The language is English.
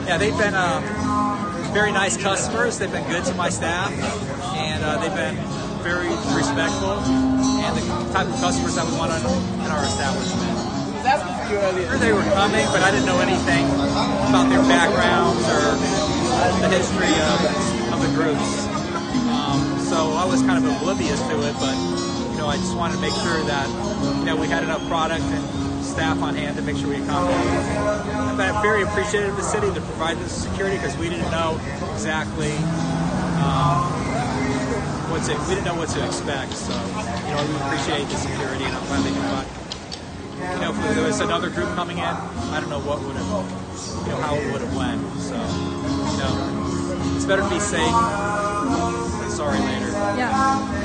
Yeah, they've been very nice customers. They've been good to my staff, and they've been very respectful, and the type of customers that we want in our establishment. I was asking for you earlier. They were coming, but I didn't know anything about their backgrounds or the history of the groups. So I was kind of oblivious to it, but I just wanted to make sure that we had enough product and staff on hand to make sure we accommodated. I'm very appreciative of the city to provide this security because we didn't know exactly we didn't know what to expect. So we appreciate the security, and I'm glad they can buy. If there was another group coming in, I don't know what would have, how it would have went. So, it's better to be safe than sorry later. Yeah.